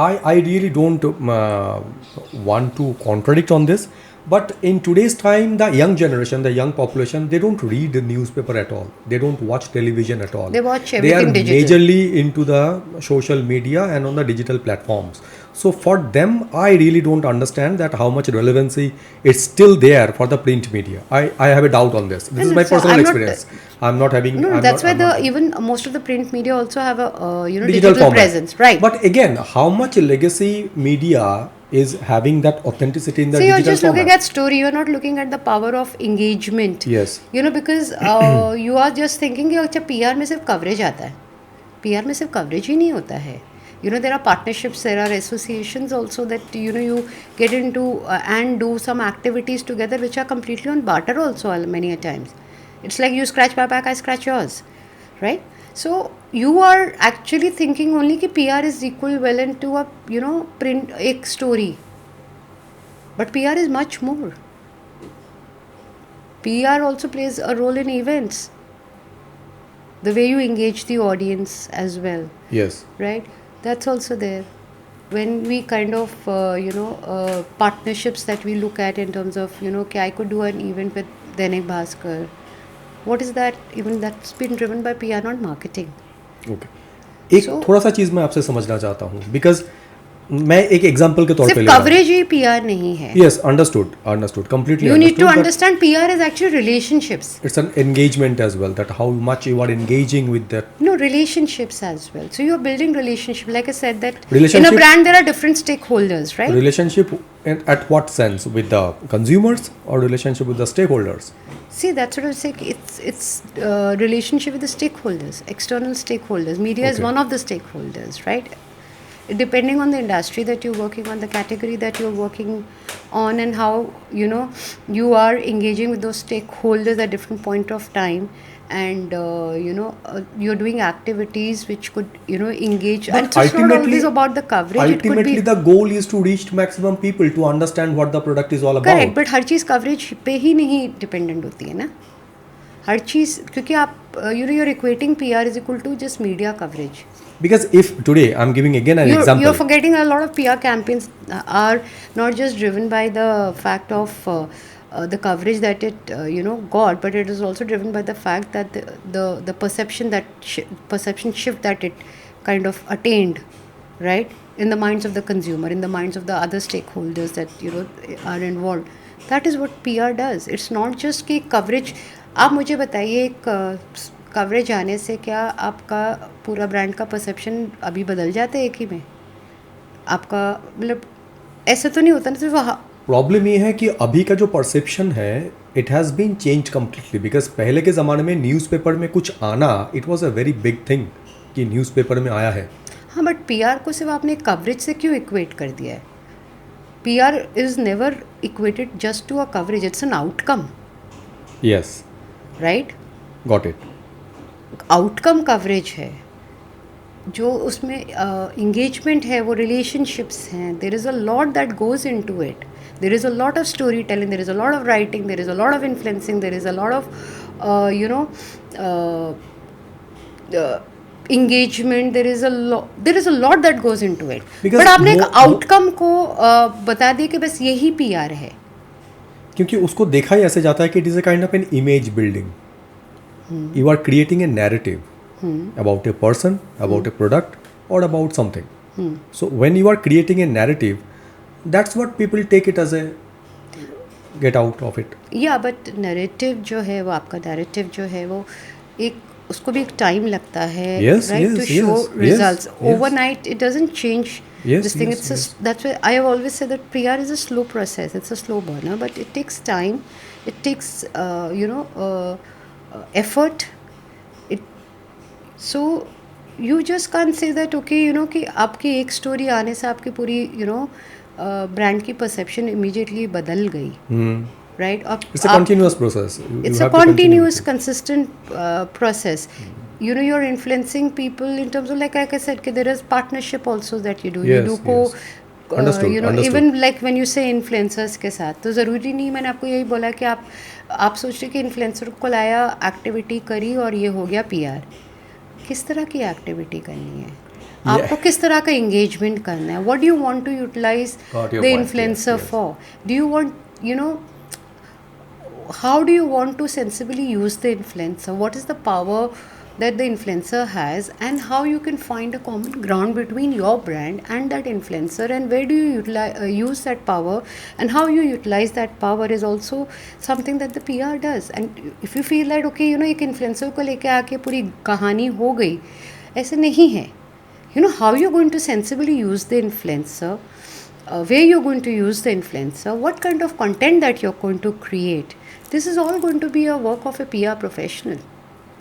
I really don't want to contradict on this, but in today's time, the young generation, the young population, they don't read the newspaper at all. They don't watch television at all. They watch They are everything digital. majorly into the social media and on the digital platforms. So for them, I really don't understand that how much relevancy is still there for the print media. I have a doubt on this. This is No, my so personal I'm not- experience. I'm not having. No, I'm that's not, why I'm not- even most of the print media also have a digital format. presence, right? But again, how much legacy media is having that authenticity in the So you're digital just format? looking at story. You're not looking at the power of engagement. Yes. You know, because you are just thinking कि अच्छा PR में सिर्फ coverage आता है. PR में सिर्फ coverage ही नहीं होता है. You know, there are partnerships, there are associations also that you get into and do some activities together which are completely on barter also many a times. It's like you scratch my back, I scratch yours, right? So you are actually thinking only कि PR is equivalent to a print एक story, but PR is much more. PR also plays a role in events. The way you engage the audience as well, Yes. right? That's also there. When we kind of, partnerships that we look at in terms of, okay, I could do an event with Dainik Bhaskar. What is that? Even that's been driven by PR, not marketing. Okay एक So- थोड़ा सा चीज़ मैं आपसे समझना चाहता हूँ because मैं एक एग्जांपल के तौर पे सिर्फ ले रहा हूँ कवरेज ही PR नहीं है. Yes understood completely You need to understand PR is actually relationships. it's an engagement as well, that how much you are engaging with that. No, relationships as well. So you're building relationship. Like I said, that in a Relationship- brand there are different stakeholders, right? Relationship at what sense, with the consumers or relationship with the stakeholders? See, that's what I was saying. It's relationship with the stakeholders, external stakeholders. Media is Okay. one of the stakeholders, right? Depending on the industry that you're working on, the category that you're working on, and how you are engaging with those stakeholders at different point of time, and you're doing activities which could engage. But And so it's not ultimately- always about the coverage. It could Ultimately, be the goal is to reach maximum people to understand what the product is all about. Correct, but her cheese coverage पे ही नहीं dependent होती है ना. हर चीज़, क्योंकि आप you're equating PR is equal to just media coverage. Because if today I'm giving again an example. You're forgetting a lot of PR campaigns are not just driven by the fact of the coverage that it got, but it is also driven by the fact that the perception perception shift that it kind of attained, right, in the minds of the consumer, in the minds of the other stakeholders that are involved. That is what PR does. It's not just कि coverage. आप मुझे बताइए, एक coverage आने से क्या आपका पूरा ब्रांड का परसेप्शन अभी बदल जाता है एक ही में? आपका मतलब ऐसा तो नहीं होता ना सिर्फ प्रॉब्लम ये है कि अभी का जो परसेप्शन है it has been change completely. Because पहले के ज़माने में न्यूज़पेपर में कुछ आना it was a very big thing कि न्यूज़पेपर में आया है. हाँ, बट PR को सिर्फ आपने कवरेज से क्यों इक्वेट कर दिया है? PR is never equated just to a coverage, it's an outcome, yes, right? Got it. Outcome coverage है, जो उसमें इंगेजमेंट है, वो रिलेशनशिप्स हैं. There is a lot that goes into it. There is a lot of storytelling, there is a lot of writing, there is a lot of influencing, there is a lot of engagement. There is a lot that goes into it. Because but आपने एक more- outcome को बता दिया कि बस यही PR है. क्योंकि उसको देखा ही ऐसे जाता है कि it is a kind of an image building. You are creating a narrative about a person, about a product or about something. So when you are creating a narrative, that's what people take it as a get out of it. Yeah but narrative जो है वो, आपका narrative जो है वो एक, उसको भी एक टाइम लगता है, Yes, right, to yes, show yes, results. yes. Overnight it doesn't change Yes, this thing. yes, That's why I have always said that PR is a slow process. It's a slow burner, but it takes time. It takes effort. So you just can't say that okay, कि आपकी एक story आने से आपकी पूरी brand की perception immediately बदल गई, right? It's a continuous process. You It's have a to continue continuous, with it. consistent process. You're influencing people in terms of, like I said, there is partnership also that you do. Yes, You do co, yes. Understood, understood. even like when you say influencers के साथ, तो ज़रूरी नहीं, मैंने आपको यही बोला कि आप सोच रहे कि इन्फ्लुएंसर को लाया, एक्टिविटी करी और ये हो गया PR. किस तरह की एक्टिविटी करनी है? आपको किस तरह का engagement करना है, what do you want to utilize Got your the point, influencer yes. for, do you want, how do you want to sensibly use the influencer, what is the power that the influencer has, and how you can find a common ground between your brand and that influencer, and where do you use that power, and how you utilize that power is also something that the PR does. And if you feel that okay, एक influencer को लेके आके पूरी कहानी हो गई, ऐसे नहीं है. How you're going to sensibly use the influencer, where you're going to use the influencer, what kind of content that you're going to create, this is all going to be a work of a PR professional.